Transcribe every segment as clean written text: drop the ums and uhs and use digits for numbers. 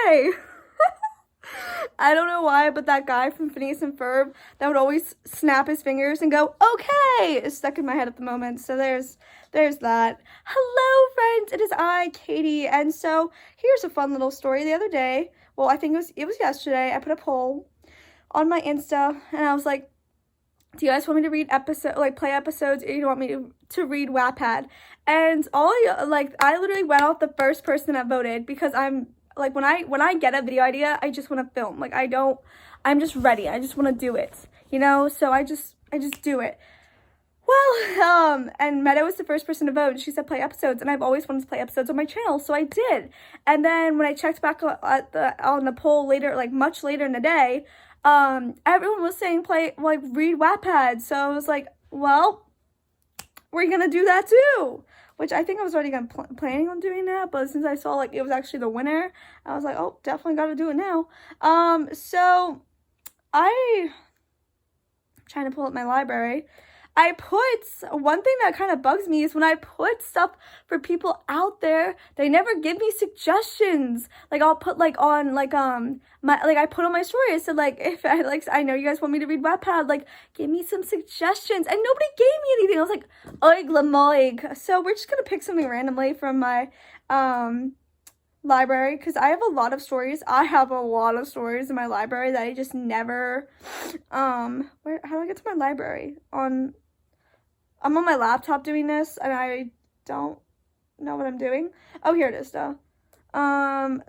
okay. I don't know why, but that guy from Phineas and Ferb that would always snap his fingers and go, okay, is stuck in my head at the moment. So there's that. Hello, friends. It is I, Katie. And so here's a fun little story. The other day, well, I think it was yesterday, I put a poll on my Insta, and I was like, do you guys want me to read play episodes, or you want me to read Wattpad? And I literally went off the first person that voted, because I'm like, when I get a video idea, I just want to film. Like, I'm just ready. I just want to do it, you know? So I just do it. Well, and Meta was the first person to vote, and she said play episodes, and I've always wanted to play episodes on my channel, so I did. And then when I checked back on the poll later, like much later in the day, everyone was saying read Wattpad. So I was like, well, we're gonna do that too, which I think I was already planning on doing that, but since I saw like it was actually the winner, I was like, oh, definitely gotta do it now. So I'm trying to pull up my library. One thing that kind of bugs me is when I put stuff for people out there, they never give me suggestions. Like, I'll put I put on my story, I said, like, if I know you guys want me to read Wattpad, like, give me some suggestions, and nobody gave me anything. I was like, oig lamoig. So we're just gonna pick something randomly from my library, because I have a lot of stories. I have a lot of stories in my library that I just never how do I get to my library? I'm on my laptop doing this, and I don't know what I'm doing. Oh, here it is, though.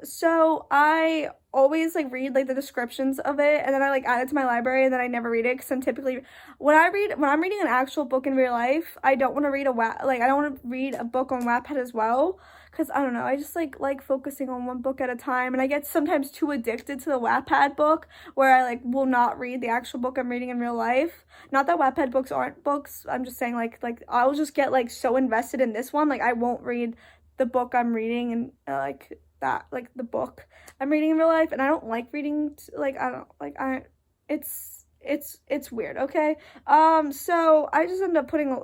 So I always, like, read, like, the descriptions of it, and then I, like, add it to my library, and then I never read it, because I'm typically, when I'm reading an actual book in real life, I don't want to read I don't want to read a book on Wattpad as well, because, I don't know, I just, like focusing on one book at a time, and I get sometimes too addicted to the Wattpad book, where I, like, will not read the actual book I'm reading in real life. Not that Wattpad books aren't books, I'm just saying, like, I'll just get, like, so invested in this one, like, I won't read the book I'm reading, and, the book I'm reading in real life, and I don't like reading, it's weird, okay? So I just end up putting,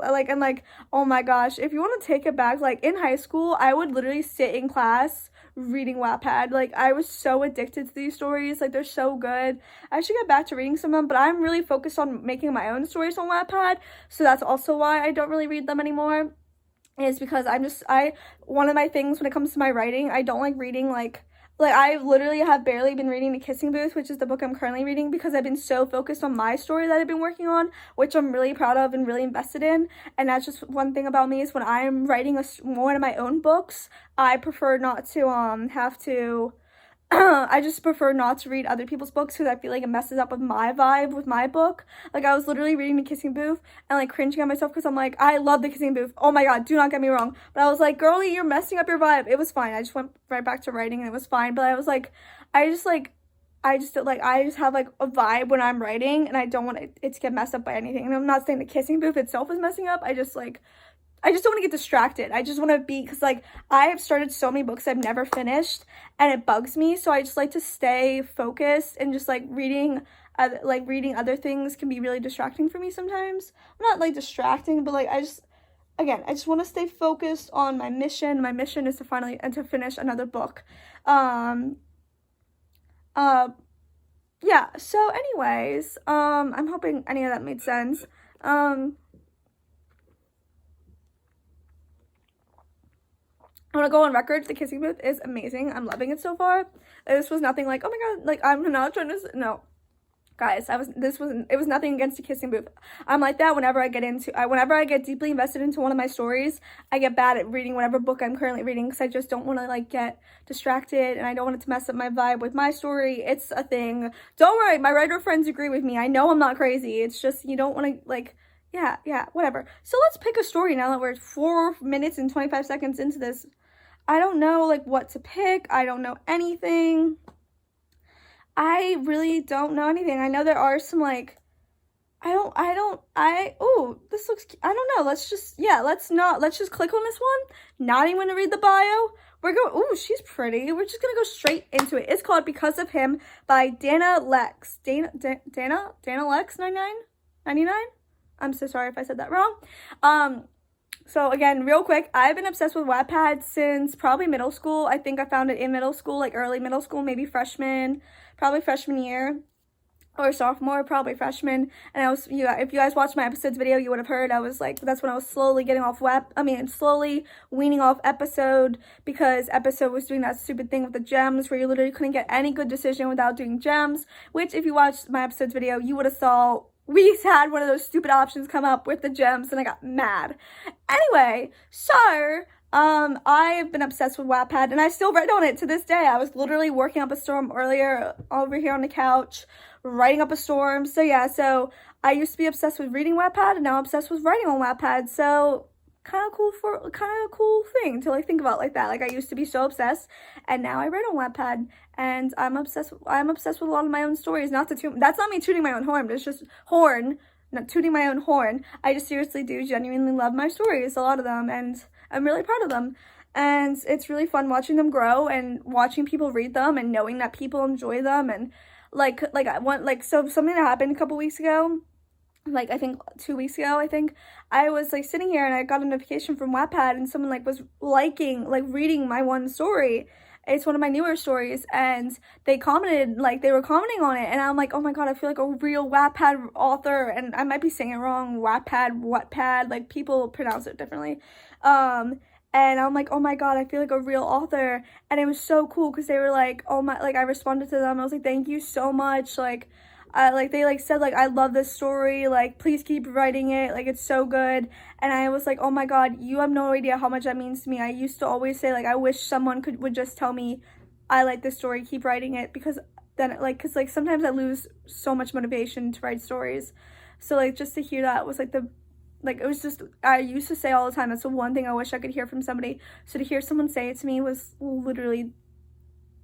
oh my gosh, if you want to take it back, like, in high school, I would literally sit in class reading Wattpad. Like, I was so addicted to these stories, like, they're so good. I should get back to reading some of them, but I'm really focused on making my own stories on Wattpad, so that's also why I don't really read them anymore, is because one of my things when it comes to my writing, I don't like reading, like I literally have barely been reading The Kissing Booth, which is the book I'm currently reading, because I've been so focused on my story that I've been working on, which I'm really proud of and really invested in. And that's just one thing about me, is when I'm writing one of my own books, I prefer not to have to I just prefer not to read other people's books, because I feel like it messes up with my vibe with my book. Like, I was literally reading The Kissing Booth and, like, cringing at myself, because I'm like, I love The Kissing Booth. Oh my god, do not get me wrong. But I was like, girlie, you're messing up your vibe. It was fine. I just went right back to writing, and it was fine. But I was like, I just have, like, a vibe when I'm writing, and I don't want it to get messed up by anything. And I'm not saying The Kissing Booth itself is messing up. I just don't want to get distracted. I just want to be, because, like, I have started so many books I've never finished, and it bugs me, so I just like to stay focused, and just, like, reading other things can be really distracting for me sometimes. Not, like, distracting, but, like, I just want to stay focused on my mission. My mission is to finish another book. Yeah, so anyways, I'm hoping any of that made sense. I want to go on record, The Kissing Booth is amazing. I'm loving it so far. This was nothing like, oh my god, like, I'm not trying to, no. Guys, it was nothing against The Kissing Booth. I'm like that whenever I get deeply invested into one of my stories, I get bad at reading whatever book I'm currently reading, because I just don't want to, like, get distracted, and I don't want it to mess up my vibe with my story. It's a thing. Don't worry, my writer friends agree with me. I know I'm not crazy. It's just, you don't want to, like, yeah, whatever. So let's pick a story now that we're 4 minutes and 25 seconds into this. I don't know, like, what to pick. I don't know anything. I really don't know anything. I know there are some, like, this looks, I don't know. Let's just click on this one. Not even gonna read the bio. She's pretty. We're just gonna go straight into it. It's called Because of Him by Dana Lex. Dana Lex 99? I'm so sorry if I said that wrong. So again, real quick, I've been obsessed with Wattpad since probably middle school. I think I found it in middle school, like early middle school, maybe probably freshman year. Or sophomore, probably freshman, and if you guys watched my episodes video, you would have heard I was like, that's when I was slowly getting off slowly weaning off episode, because episode was doing that stupid thing with the gems where you literally couldn't get any good decision without doing gems, which if you watched my episodes video, you would have saw we had one of those stupid options come up with the gems, and I got mad. Anyway, so I've been obsessed with Wattpad, and I still write on it to this day. I was literally working up a storm earlier over here on the couch, writing up a storm. So yeah, so I used to be obsessed with reading Wattpad, and now I'm obsessed with writing on Wattpad. So kind of a cool thing to like think about like that. Like I used to be so obsessed, and now I write on Wattpad, and I'm obsessed with a lot of my own stories. That's not me tooting my own horn, but it's just not tooting my own horn. I just seriously do genuinely love my stories, a lot of them, and I'm really proud of them. And it's really fun watching them grow and watching people read them and knowing that people enjoy them. And so something that happened a couple weeks ago, like I think 2 weeks ago, I was like sitting here and I got a notification from Wattpad, and someone like was reading my one story. It's one of my newer stories, and they were commenting on it, and I'm like, oh my god, I feel like a real Wattpad author, and I might be saying it wrong, Wattpad, like people pronounce it differently, and I'm like, oh my god, I feel like a real author, and it was so cool, because they were like, I responded to them, I was like, thank you so much, they said, I love this story, please keep writing it, it's so good. And I was like, oh my god, you have no idea how much that means to me. I used to always say, I wish someone would just tell me, I like this story, keep writing it, because then, sometimes I lose so much motivation to write stories. So, just to hear that was, it was just, I used to say all the time, that's the one thing I wish I could hear from somebody. So to hear someone say it to me was literally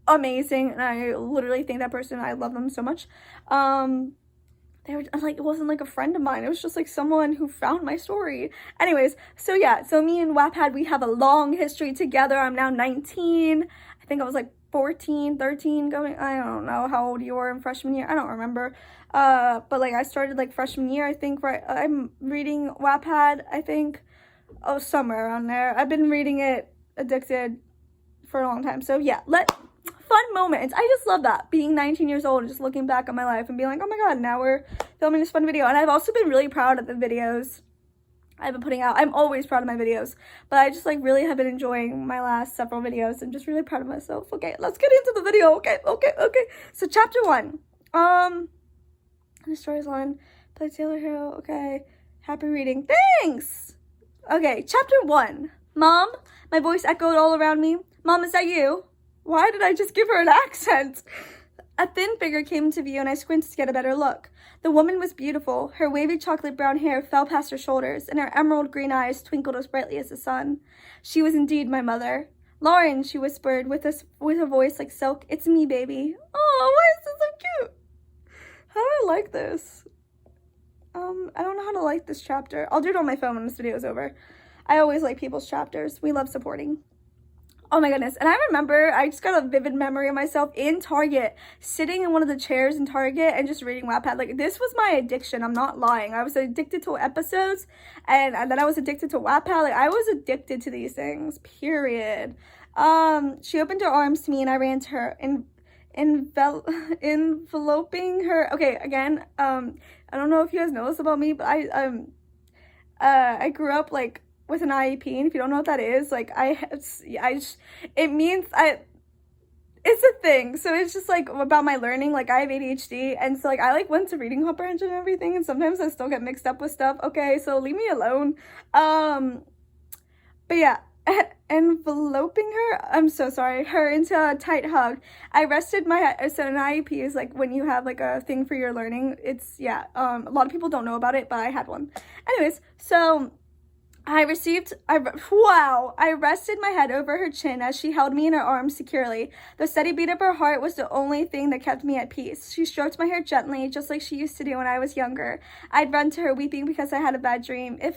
amazing, and I literally thank that person. I love them so much. They were it wasn't a friend of mine, it was just someone who found my story. Anyways, so yeah, so me and Wattpad, we have a long history together. I'm now 19. I think I was 14, 13 going, I don't know how old you were in freshman year, I don't remember. But I started freshman year, I think, right? I'm reading Wattpad, I think, somewhere around there. I've been reading it addicted for a long time. So yeah, fun moments. I just love that, being 19 years old and just looking back on my life and being like, oh my god, now we're filming this fun video. And I've also been really proud of the videos I've been putting out. I'm always proud of my videos, but I just really have been enjoying my last several videos. I'm just really proud of myself. Okay, let's get into the video. Okay. So chapter 1, the story's on, play Taylor Hill. Okay, happy reading. Thanks. Okay, chapter 1. Mom, my voice echoed all around me. Mom, is that you? Why did I just give her an accent? A thin figure came into view, and I squinted to get a better look. The woman was beautiful. Her wavy chocolate brown hair fell past her shoulders, and her emerald green eyes twinkled as brightly as the sun. She was indeed my mother. Lauren, she whispered with a voice like silk. It's me, baby. Oh, why is this so cute? How do I like this? I don't know how to like this chapter. I'll do it on my phone when this video is over. I always like people's chapters. We love supporting. Oh my goodness. And I remember, I just got a vivid memory of myself in Target, sitting in one of the chairs in Target and just reading Wattpad. This was my addiction. I'm not lying. I was addicted to episodes, and then I was addicted to Wattpad. I was addicted to these things, period. She opened her arms to me, and I ran to her, enveloping her. Okay, again, I don't know if you guys know this about me, but I grew up, with an IEP, and if you don't know what that is, it's a thing. So it's just about my learning. I have ADHD, and so I went to reading comprehension and everything, and sometimes I still get mixed up with stuff. Okay, so leave me alone. But yeah, enveloping her, I'm so sorry, her into a tight hug. I rested my head. So an IEP is when you have a thing for your learning. It's, yeah, a lot of people don't know about it, but I had one. Anyways, so I rested my head over her chin as she held me in her arms securely. The steady beat of her heart was the only thing that kept me at peace. She stroked my hair gently, just like she used to do when I was younger. I'd run to her weeping because I had a bad dream. I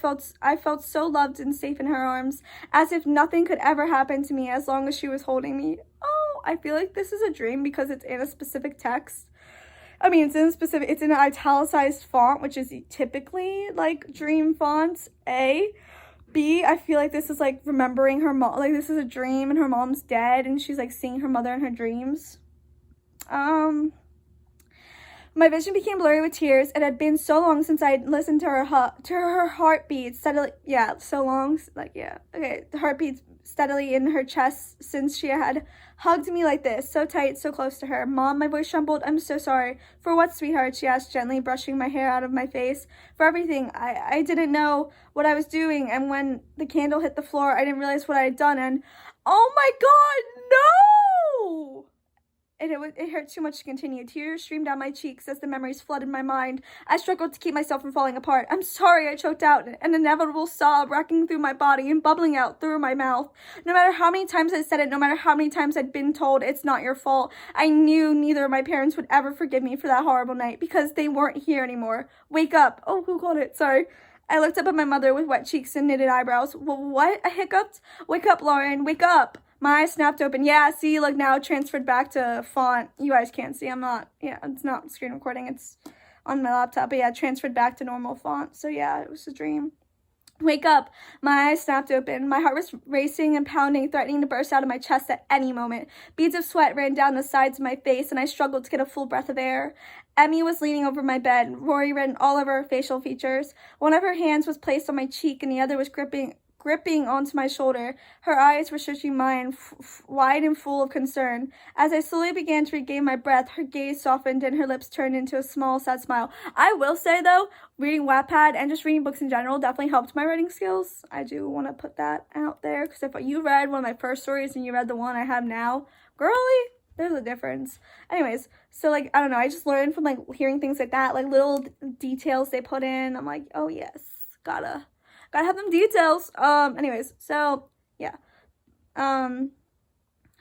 felt so loved and safe in her arms, as if nothing could ever happen to me as long as she was holding me. Oh, I feel like this is a dream because it's in a specific text. I mean, it's in an italicized font, which is typically dream fonts, A. B, I feel like this is like remembering her mom, like this is a dream and her mom's dead and she's like seeing her mother in her dreams. My vision became blurry with tears. It had been so long since I'd listened to her heartbeat steadily. Yeah, so long. Like, yeah. Okay, the heartbeats steadily in her chest since she had hugged me like this, so tight, so close to her. Mom, my voice trembled. I'm so sorry. For what, sweetheart? She asked gently, brushing my hair out of my face. For everything. I didn't know what I was doing, and when the candle hit the floor, I didn't realize what I had done, and oh my God, no! It hurt too much to continue. Tears streamed down my cheeks as the memories flooded my mind. I struggled to keep myself from falling apart. I'm sorry, I choked out, an inevitable sob racking through my body and bubbling out through my mouth. No matter how many times I said it, no matter how many times I'd been told it's not your fault, I knew neither of my parents would ever forgive me for that horrible night because they weren't here anymore. Wake up. Oh, who called it? Sorry. I looked up at my mother with wet cheeks and knitted eyebrows. What? I hiccuped. Wake up, Lauren. Wake up. My eyes snapped open. Yeah, see, look, now transferred back to font. You guys can't see. It's not screen recording. It's on my laptop. But yeah, transferred back to normal font. So yeah, it was a dream. Wake up. My eyes snapped open. My heart was racing and pounding, threatening to burst out of my chest at any moment. Beads of sweat ran down the sides of my face, and I struggled to get a full breath of air. Emmy was leaning over my bed, Rory written all over her facial features. One of her hands was placed on my cheek, and the other was gripping onto my shoulder. Her eyes were searching mine, wide and full of concern. As I slowly began to regain my breath, her gaze softened and her lips turned into a small, sad smile. I will say, though, reading Wattpad and just reading books in general definitely helped my writing skills. I do want to put that out there, because if you read one of my first stories and you read the one I have now, girly, there's a difference. Anyways, so, like, I don't know, I just learned from, like, hearing things like that, like, little details they put in. I'm like, oh, yes, gotta have them details. Anyways, so yeah. I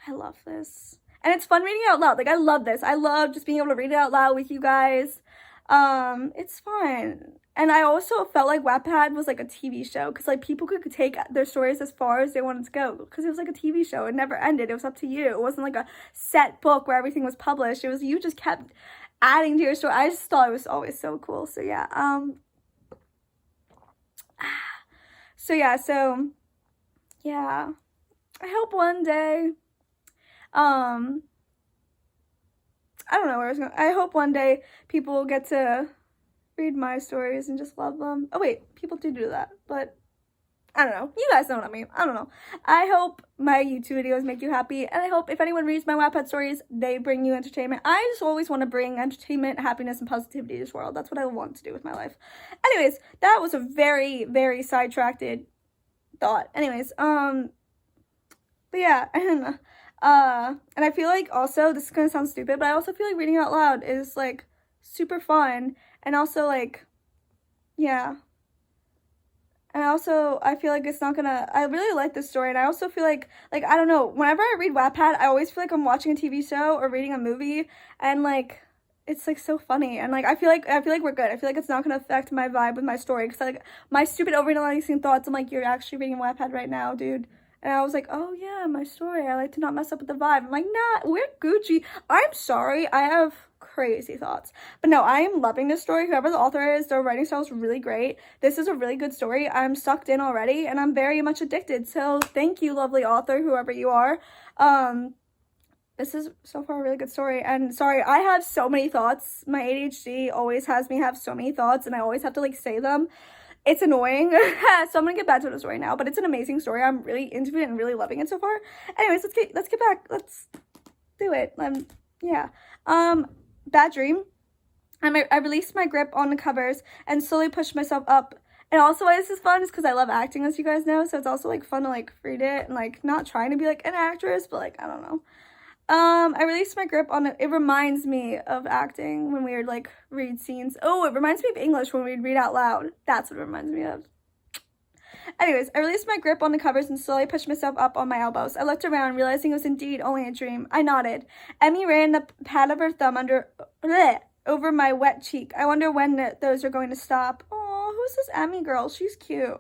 love this. And it's fun reading it out loud. Like, I love this. I love just being able to read it out loud with you guys. It's fun. And I also felt like Wattpad was like a TV show, because like people could take their stories as far as they wanted to go, because it was like a TV show. It never ended. It was up to you. It wasn't like a set book where everything was published. It was, you just kept adding to your story. I just thought it was always so cool. So yeah. Yeah, I hope one day, I don't know where I was going. I hope one day people will get to read my stories and just love them. Oh wait, people do that, but I don't know. You guys know what I mean. I don't know. I hope my YouTube videos make you happy, and I hope if anyone reads my Wattpad stories, they bring you entertainment. I just always want to bring entertainment, happiness, and positivity to this world. That's what I want to do with my life. Anyways, that was a very, very sidetracked thought. Anyways, but yeah, and I feel like also, this is gonna sound stupid, but I also feel like reading out loud is like super fun, and also like, yeah. And also, I feel like it's not gonna, I really like this story, and I also feel like, I don't know, whenever I read Wattpad, I always feel like I'm watching a TV show or reading a movie, and, like, it's, like, so funny, and, like, I feel like we're good. I feel like it's not gonna affect my vibe with my story, because, like, my stupid overanalyzing thoughts, I'm like, you're actually reading Wattpad right now, dude. And I was like, oh, yeah, my story. I like to not mess up with the vibe. I'm like, nah, we're Gucci. I'm sorry. I have crazy thoughts. But no, I am loving this story. Whoever the author is, their writing style is really great. This is a really good story. I'm sucked in already, and I'm very much addicted. So thank you, lovely author, whoever you are. This is so far a really good story. And sorry, I have so many thoughts. My ADHD always has me have so many thoughts, and I always have to, like, say them. It's annoying. So I'm gonna get back to the story now, but it's an amazing story. I'm really into it and really loving it so far. Anyways, let's get back. Let's do it. Yeah. Bad dream. I released my grip on the covers and slowly pushed myself up. And also why this is fun is because I love acting, as you guys know. So it's also, like, fun to, like, read it and, like, not trying to be, like, an actress, but, like, I don't know. I released my grip on it. It reminds me of acting when we would, like, read scenes. Oh, it reminds me of English when we'd read out loud. That's what it reminds me of. Anyways, I released my grip on the covers and slowly pushed myself up on my elbows. I looked around, realizing it was indeed only a dream. I nodded. Emmy ran the pad of her thumb over my wet cheek. I wonder when those are going to stop. Oh, who's this Emmy girl? She's cute.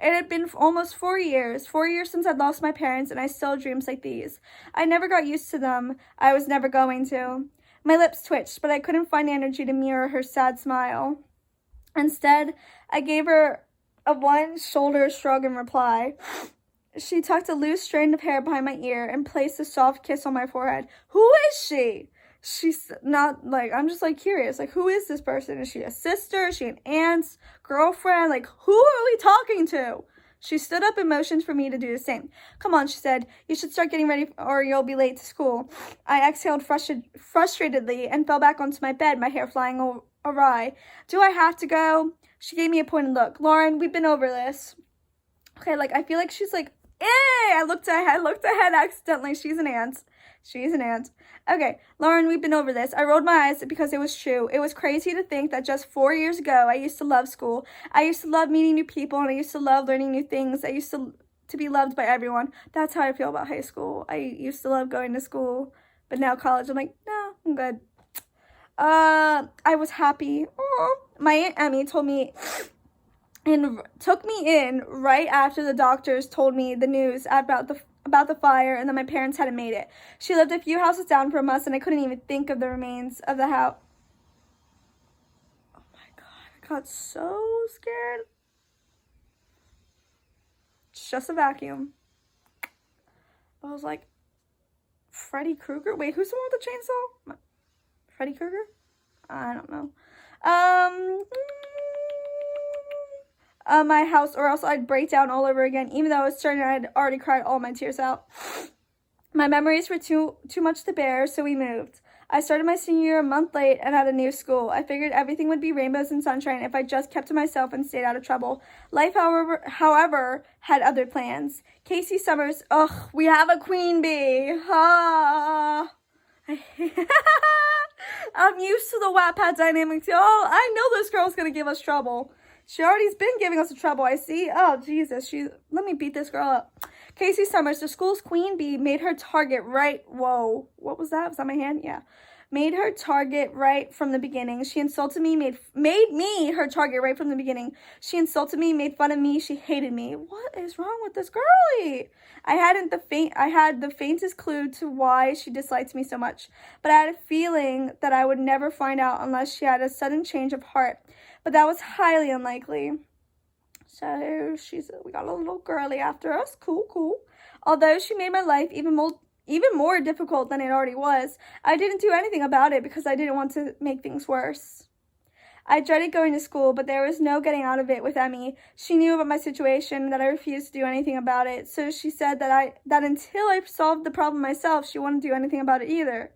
It had been almost 4 years. 4 years since I'd lost my parents, and I still had dreams like these. I never got used to them. I was never going to. My lips twitched, but I couldn't find energy to mirror her sad smile. Instead, I gave her a one shoulder shrug in reply. She tucked a loose strand of hair behind my ear and placed a soft kiss on my forehead. Who is she? She's not, like, I'm just, like, curious. Like, who is this person? Is she a sister? Is she an aunt's girlfriend? Like, who are we talking to? She stood up and motioned for me to do the same. Come on, she said. You should start getting ready or you'll be late to school. I exhaled frustratedly and fell back onto my bed, my hair flying awry. Do I have to go? She gave me a pointed look. Lauren, we've been over this. Okay, like, I feel like she's like, eh! I looked ahead accidentally. She's an aunt. She's an aunt. Okay, Lauren, we've been over this. I rolled my eyes because it was true. It was crazy to think that just 4 years ago, I used to love school. I used to love meeting new people, and I used to love learning new things. I used to be loved by everyone. That's how I feel about high school. I used to love going to school, but now college, I'm like, no, I'm good. I was happy. Aww. My Aunt Emmy told me and took me in right after the doctors told me the news about the fire and that my parents hadn't made it. She lived a few houses down from us, and I couldn't even think of the remains of the house. Oh my god, I got so scared. It's just a vacuum. I was like, Freddy Krueger? Wait, who's the one with the chainsaw? Freddy Krueger? I don't know. My house, or else I'd break down all over again, even though I was certain I'd already cried all my tears out. My memories were too much to bear, so we moved. I started my senior year a month late and at a new school. I figured everything would be rainbows and sunshine if I just kept to myself and stayed out of trouble. Life, however, had other plans. Casey Summers, ugh, we have a queen bee. Ah. I'm used to the Wattpad dynamics, y'all. I know this girl's gonna give us trouble. She already's been giving us trouble, I see. Oh, Jesus. Let me beat this girl up. Casey Summers, the school's queen bee, made her target right. Whoa. What was that? Was that my hand? Yeah. Made her target right from the beginning. She insulted me, made me her target right from the beginning. She insulted me, made fun of me. She hated me. What is wrong with this girlie? I had the faintest clue to why she disliked me so much, but I had a feeling that I would never find out unless she had a sudden change of heart. But that was highly unlikely. So we got a little girly after us. Cool. Although she made my life even more difficult than it already was, I didn't do anything about it because I didn't want to make things worse. I dreaded going to school, but there was no getting out of it with Emmy. She knew about my situation, that I refused to do anything about it. So she said that until I solved the problem myself, she wouldn't do anything about it either.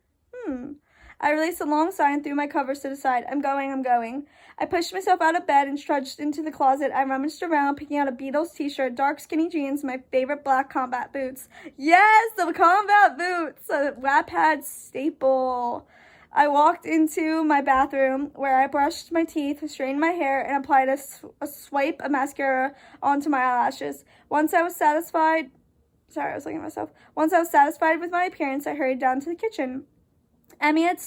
I released a long sigh and threw my covers to the side. I'm going. I pushed myself out of bed and trudged into the closet. I rummaged around, picking out a Beatles t-shirt, dark skinny jeans, my favorite black combat boots. Yes, the combat boots! A Wattpad staple. I walked into my bathroom where I brushed my teeth, straightened my hair, and applied a swipe of mascara onto my eyelashes. Once I was satisfied with my appearance, I hurried down to the kitchen. Emmy had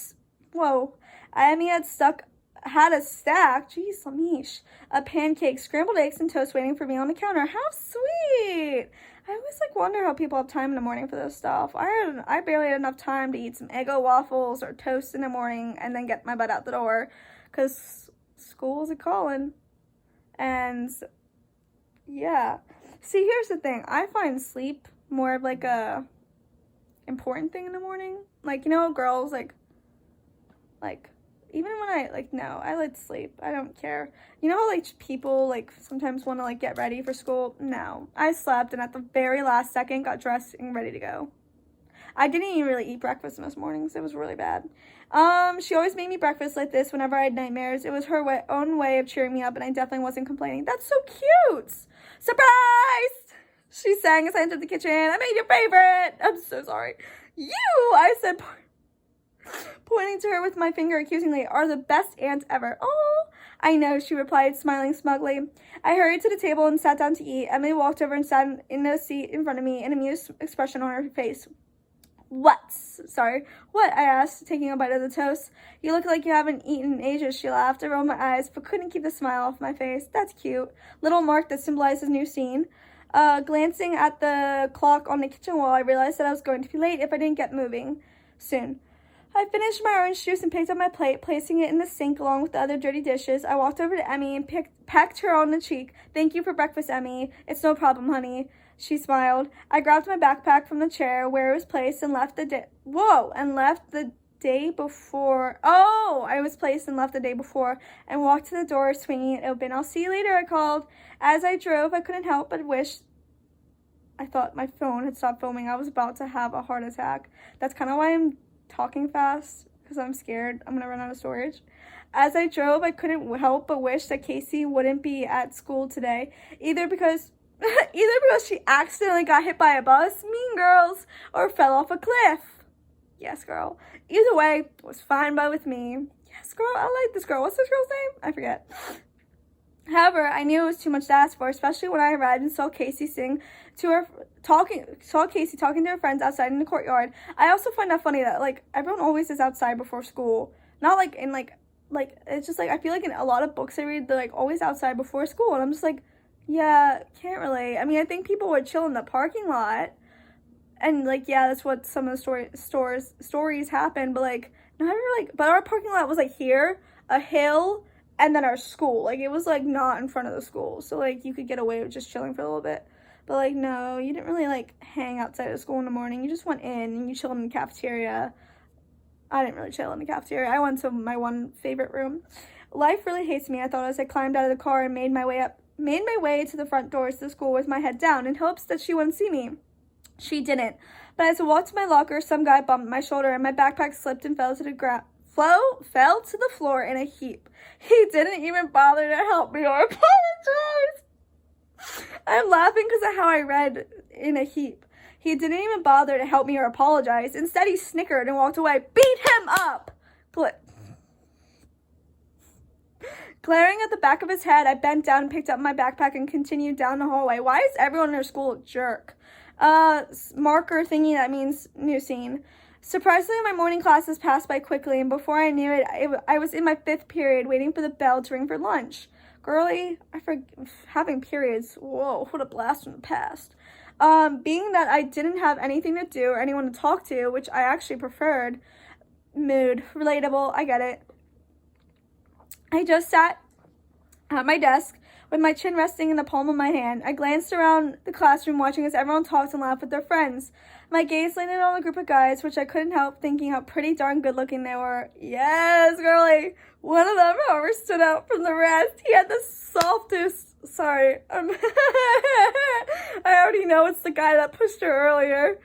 a stack, geez, Lamish, of pancakes, scrambled eggs, and toast waiting for me on the counter. How sweet! I always wonder how people have time in the morning for this stuff. I barely had enough time to eat some Eggo waffles or toast in the morning and then get my butt out the door because school is a calling. And yeah, see, here's the thing. I find sleep more of a important thing in the morning. Girls, even when I like to sleep. I don't care. You know how, people, sometimes want to, get ready for school? No. I slept, and at the very last second, got dressed and ready to go. I didn't even really eat breakfast most mornings. It was really bad. She always made me breakfast like this whenever I had nightmares. It was her own way of cheering me up, and I definitely wasn't complaining. That's so cute! Surprise! She sang as I entered the kitchen. I made your favorite! I'm so sorry. You, I said, pointing to her with my finger accusingly, are the best aunt ever. Oh, I know, she replied, smiling smugly. I hurried to the table and sat down to eat. Emily walked over and sat in a seat in front of me, an amused expression on her face. What? I asked, taking a bite of the toast. You look like you haven't eaten in ages, she laughed. I rolled my eyes, but couldn't keep the smile off my face. That's cute. Little mark that symbolizes new scene. Glancing at the clock on the kitchen wall, I realized that I was going to be late if I didn't get moving soon. I finished my orange juice and picked up my plate, placing it in the sink along with the other dirty dishes. I walked over to Emmy and pecked her on the cheek. "Thank you for breakfast, Emmy." "It's no problem, honey." She smiled. I grabbed my backpack from the chair where it was placed and left the day before. Oh, I was placed and left the day before and walked to the door, swinging it open. "I'll see you later," I called. As I drove, I couldn't help but wish I thought my phone had stopped filming. I was about to have a heart attack. That's kind of why I'm talking fast, because I'm scared I'm gonna run out of storage. As I drove, I couldn't help but wish that Casey wouldn't be at school today, either because she accidentally got hit by a bus, Mean Girls, or fell off a cliff. Yes, girl. Either way, it was fine with me. Yes, girl, I like this girl. What's this girl's name? I forget. However, I knew it was too much to ask for, especially when I arrived and saw Casey talking to her friends outside in the courtyard. I also find that funny that, like, everyone always is outside before school. Not, like, in, like, it's just, like, I feel like in a lot of books I read, they're, like, always outside before school. And I'm just like, yeah, can't relate. I mean, I think people would chill in the parking lot. And, like, yeah, that's what some of the stories happen. But, like, but our parking lot was, like, here, a hill, and then our school. Like, it was, like, not in front of the school. So, like, you could get away with just chilling for a little bit. But, like, no, you didn't really, like, hang outside of school in the morning. You just went in and you chilled in the cafeteria. I didn't really chill in the cafeteria. I went to my one favorite room. Life really hates me, I thought, as I climbed out of the car and made my way to the front doors to the school with my head down in hopes that she wouldn't see me. She didn't. But as I walked to my locker, some guy bumped my shoulder and my backpack slipped and fell to the floor in a heap. He didn't even bother to help me or apologize. I'm laughing because of how I read "in a heap." He didn't even bother to help me or apologize. Instead, he snickered and walked away. Beat him up! Glaring at the back of his head, I bent down and picked up my backpack and continued down the hallway. Why is everyone in our school a jerk? Marker thingy that means new scene. Surprisingly, my morning classes passed by quickly, and before I knew it, I was in my 5th period waiting for the bell to ring for lunch. Girly, having periods. Whoa, what a blast from the past. Being that I didn't have anything to do or anyone to talk to, which I actually preferred. Mood. Relatable. I get it. I just sat at my desk with my chin resting in the palm of my hand. I glanced around the classroom, watching as everyone talked and laughed with their friends. My gaze landed on a group of guys, which I couldn't help thinking how pretty darn good looking they were. Yes, girly. One of them, however, stood out from the rest. He had the softest, I already know it's the guy that pushed her earlier.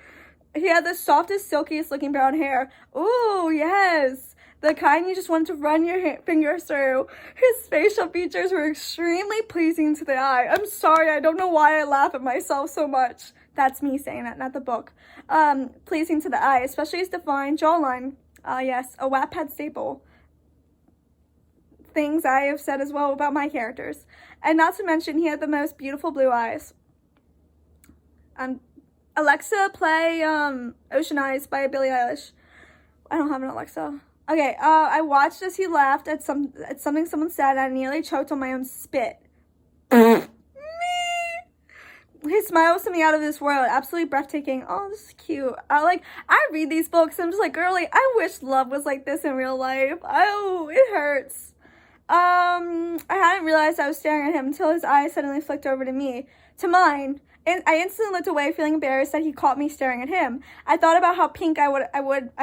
He had the softest, silkiest looking brown hair. Ooh, yes. The kind you just want to run your fingers through. His facial features were extremely pleasing to the eye. I'm sorry, I don't know why I laugh at myself so much. That's me saying that, not the book. Pleasing to the eye, especially his defined jawline. Yes, a Wattpad staple. Things I have said as well about my characters. And not to mention, he had the most beautiful blue eyes. Alexa, play Ocean Eyes by Billie Eilish. I don't have an Alexa. Okay, I watched as he laughed at something someone said, and I nearly choked on my own spit. Me! His smile was something out of this world, absolutely breathtaking. Oh, this is cute. I read these books, and I'm just like, girly, I wish love was like this in real life. Oh, it hurts. I hadn't realized I was staring at him until his eyes suddenly flicked over to mine. And I instantly looked away, feeling embarrassed that he caught me staring at him. I thought about how pink I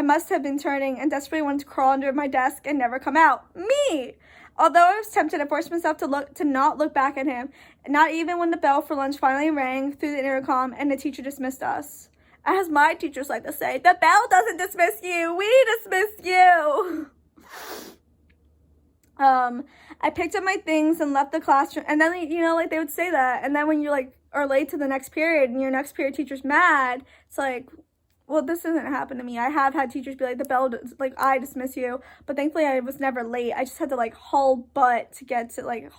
must have been turning, and desperately wanted to crawl under my desk and never come out. Me! Although I was tempted, I forced myself to not look back at him, not even when the bell for lunch finally rang through the intercom and the teacher dismissed us. As my teachers like to say, the bell doesn't dismiss you, we dismiss you! I picked up my things and left the classroom, and then, they would say that, and then when you're, are late to the next period, and your next period teacher's mad, it's like, well, this doesn't happen to me. I have had teachers be like, the bell, I dismiss you, but thankfully I was never late. I just had to, haul butt to get to, I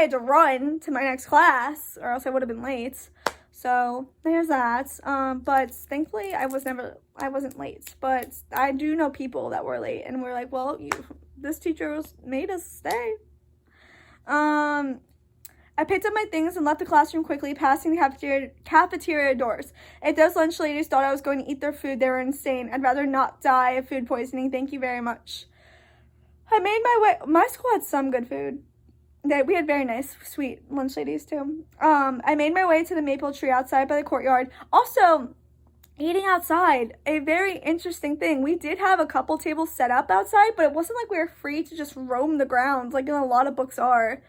had to run to my next class, or else I would have been late. So there's that. But thankfully I wasn't late. But I do know people that were late, and we're like, well, this teacher made us stay. I picked up my things and left the classroom quickly, passing the cafeteria doors. If those lunch ladies thought I was going to eat their food, they were insane. I'd rather not die of food poisoning. Thank you very much. I made my way. My school had some good food. We had very nice, sweet lunch ladies too. I made my way to the maple tree outside by the courtyard. Also, eating outside, a very interesting thing. We did have a couple tables set up outside, but it wasn't like we were free to just roam the grounds like a lot of books are.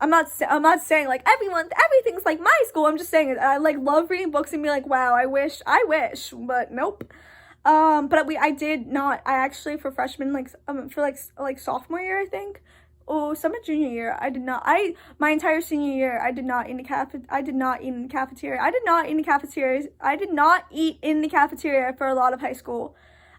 I'm not saying like everything's like my school. I'm just saying I like love reading books and be like, wow, I wish, but nope. I actually for freshman for sophomore year, I think. Oh, junior year, I did not. My entire senior year, I did not eat in the cafeteria. I did not eat in the cafeteria for a lot of high school.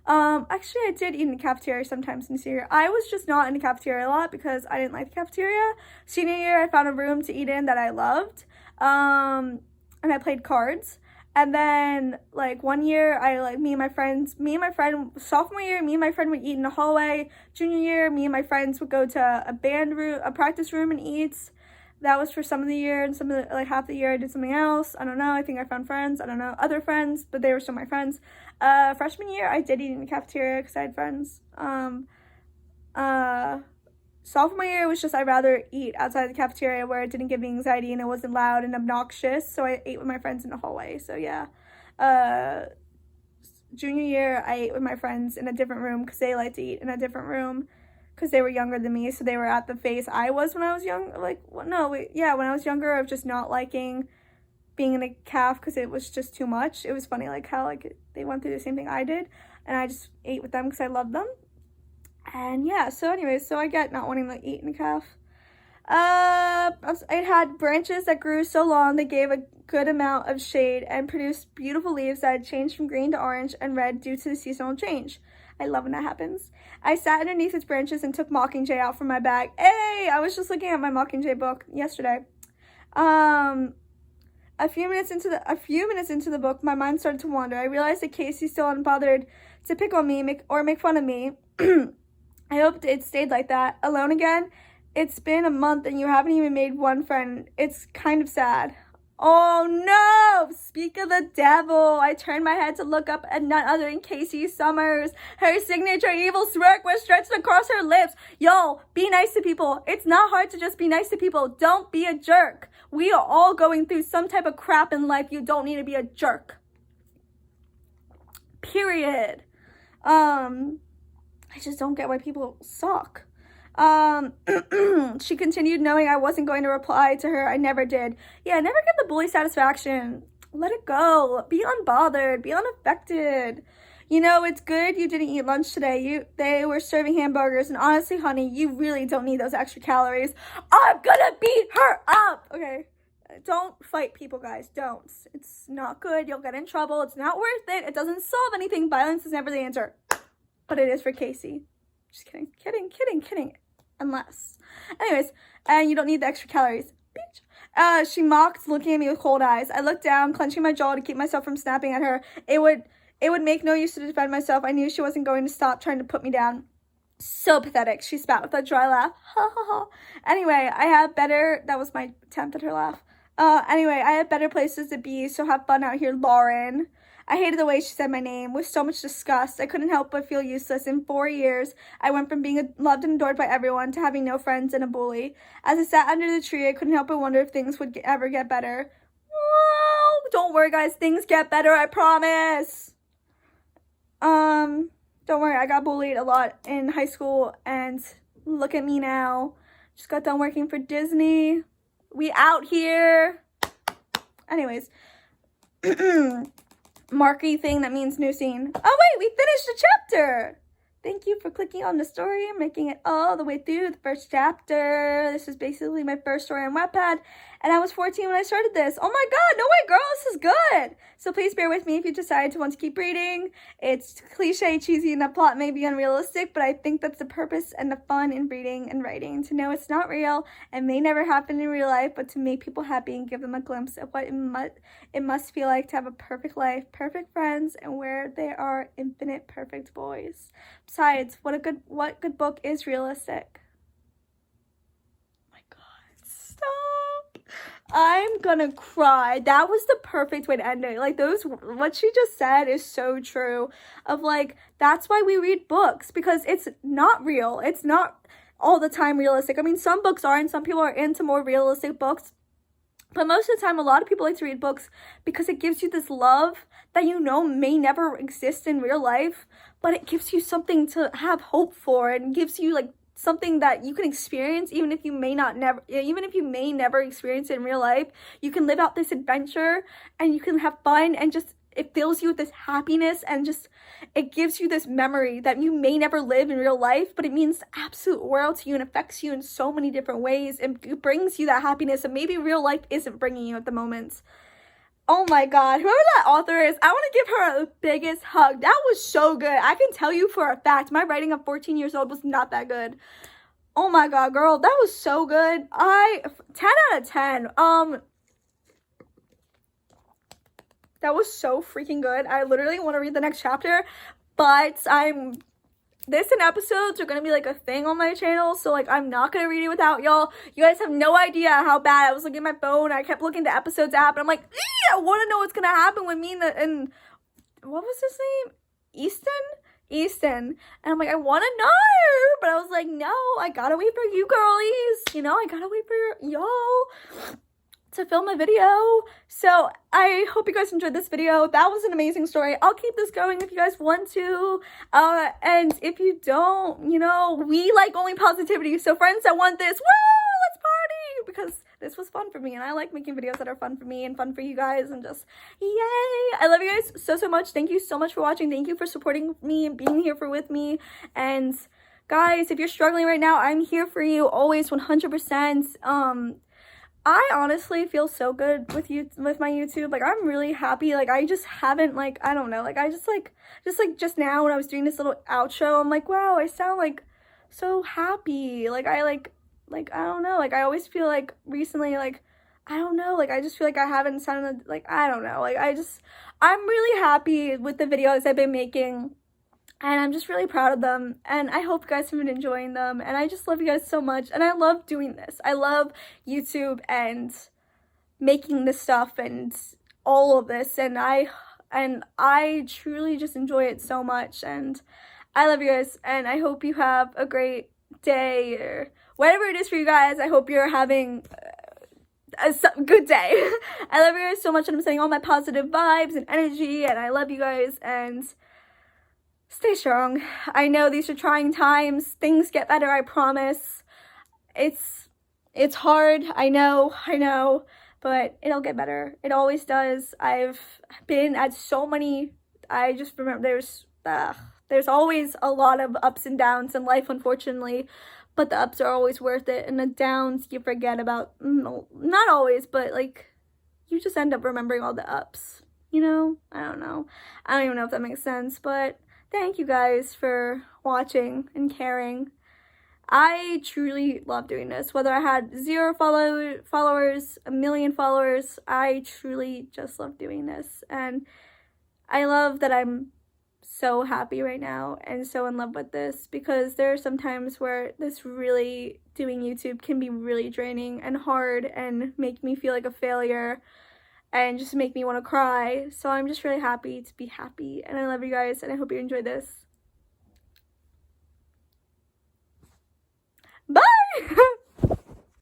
Actually, I did eat in the cafeteria sometimes in senior year. I was just not in the cafeteria a lot because I didn't like the cafeteria. Senior year, I found a room to eat in that I loved. And I played cards. And then, like, one year, sophomore year, me and my friend would eat in the hallway. Junior year, me and my friends would go to a practice room and eat. That was for some of the year, and half the year I did something else. I don't know, I think I found friends, I don't know, other friends, but they were still my friends. Freshman year, I did eat in the cafeteria because I had friends. Sophomore year was just I'd rather eat outside the cafeteria where it didn't give me anxiety and it wasn't loud and obnoxious, so I ate with my friends in the hallway, so yeah. Junior year, I ate with my friends in a different room because they liked to eat in a different room because they were younger than me, so they were at the phase I was when I was young, when I was younger of just not liking being in a caf because it was just too much. It was funny, like, how, like, they went through the same thing I did, and I just ate with them because I loved them. And yeah, so anyways, so I get not wanting to eat in a calf. It had branches that grew so long they gave a good amount of shade and produced beautiful leaves that had changed from green to orange and red due to the seasonal change. I love when that happens. I sat underneath its branches and took Mockingjay out from my bag. Hey, I was just looking at my Mockingjay book yesterday. A few minutes into the book, my mind started to wander. I realized that Casey still hadn't bothered to pick on me or make fun of me. I hoped it stayed like that. Alone again? It's been a month and you haven't even made one friend. It's kind of sad. Oh no! Speak of the devil. I turned my head to look up at none other than Casey Summers. Her signature evil smirk was stretched across her lips. Yo, be nice to people. It's not hard to just be nice to people. Don't be a jerk. We are all going through some type of crap in life. You don't need to be a jerk. Period. I just don't get why people suck. She continued, knowing I wasn't going to reply to her. I never did. Yeah, never give the bully satisfaction. Let it go. Be unbothered. Be unaffected. You know, it's good you didn't eat lunch today. They were serving hamburgers, and honestly, honey, you really don't need those extra calories. I'm gonna beat her up! Okay. Don't fight people, guys. Don't. It's not good. You'll get in trouble. It's not worth it. It doesn't solve anything. Violence is never the answer. But it is for Casey. Just kidding. Kidding. Unless. Anyways, and you don't need the extra calories. Bitch. She mocked, looking at me with cold eyes. I looked down, clenching my jaw to keep myself from snapping at her. It would make no use to defend myself. I knew she wasn't going to stop trying to put me down. So pathetic, she spat with a dry laugh. Ha ha ha. Anyway, that was my attempt at her laugh. Anyway, I have better places to be, so have fun out here, Lauren. I hated the way she said my name with so much disgust. I couldn't help but feel useless. In 4 years, I went from being loved and adored by everyone to having no friends and a bully. As I sat under the tree, I couldn't help but wonder if things would ever get better. Oh, don't worry, guys. Things get better, I promise. Don't worry. I got bullied a lot in high school, and look at me now. Just got done working for Disney. We out here. Anyways. Marky thing that means new scene. Oh wait, we finished the chapter. Thank you for clicking on the story and making it all the way through the first chapter. This is basically my first story on Wattpad, and I was 14 when I started this. Oh my god, no way, girl, this is good. So please bear with me if you decide to want to keep reading. It's cliche, cheesy, and the plot may be unrealistic, but I think that's the purpose and the fun in reading and writing. To know it's not real and may never happen in real life, but to make people happy and give them a glimpse of what it must feel like to have a perfect life, perfect friends, and where there are infinite perfect boys. Besides, what good book is realistic? Oh my god. I'm gonna cry. That was the perfect way to end it. Like, what she just said is so true. Of like, that's why we read books, because it's not real. It's not all the time realistic. I mean, some books are, and some people are into more realistic books. But most of the time, a lot of people like to read books because it gives you this love that you know may never exist in real life, but it gives you something to have hope for, and gives you like something that you can experience even if you may never experience it in real life. You can live out this adventure and you can have fun, and just it fills you with this happiness, and just it gives you this memory that you may never live in real life, but it means the absolute world to you and affects you in so many different ways, and it brings you that happiness that maybe real life isn't bringing you at the moment. Oh my god, whoever that author is, I want to give her the biggest hug. That was so good. I can tell you for a fact, my writing at 14 years old was not that good. Oh my god, girl, that was so good. 10 out of 10. That was so freaking good. I literally want to read the next chapter, but this and episodes are going to be like a thing on my channel, so like I'm not going to read it without y'all. You guys have no idea how bad I was looking at my phone. I kept looking at the episodes app, and I'm like, I want to know what's going to happen with me and what was his name? Easton. And I'm like, I want to know, but I was like, no, I gotta wait for you girlies. You know, I gotta wait for y'all to film a video. So I hope you guys enjoyed this video. That was an amazing story. I'll keep this going if you guys want to, and if you don't, you know, we like only positivity. So friends that want this, woo, let's party, because this was fun for me, and I like making videos that are fun for me and fun for you guys, and just yay. I love you guys so much. Thank you so much for watching. Thank you for supporting me and being here with me. And guys, if you're struggling right now, I'm here for you always, 100%. I honestly feel so good with my YouTube. Like, I'm really happy. Like, I just haven't, like, I don't know, like, I just now when I was doing this little outro, I'm like, wow, I sound like so happy. Like, I don't know, like, I always feel like recently, like, I don't know, like, I just feel like I haven't sounded, like, I don't know, like, I'm really happy with the videos I've been making. And I'm just really proud of them, and I hope you guys have been enjoying them, and I just love you guys so much, and I love doing this. I love YouTube and making this stuff and all of this, and I truly just enjoy it so much, and I love you guys, and I hope you have a great day, or whatever it is for you guys. I hope you're having a good day. I love you guys so much, and I'm sending all my positive vibes and energy, and I love you guys, and stay strong. I know these are trying times. Things get better, I promise. It's hard, I know, but it'll get better. It always does. I've been at so many, I just remember there's always a lot of ups and downs in life, unfortunately, but the ups are always worth it, and the downs you forget about. Not always, but like, you just end up remembering all the ups, you know? I don't know. I don't even know if that makes sense, but thank you guys for watching and caring. I truly love doing this. Whether I had 0 followers, 1 million followers, I truly just love doing this. And I love that I'm so happy right now and so in love with this, because there are some times where doing YouTube can be really draining and hard and make me feel like a failure and just make me want to cry. So I'm just really happy to be happy, and I love you guys, and I hope you enjoyed this. Bye!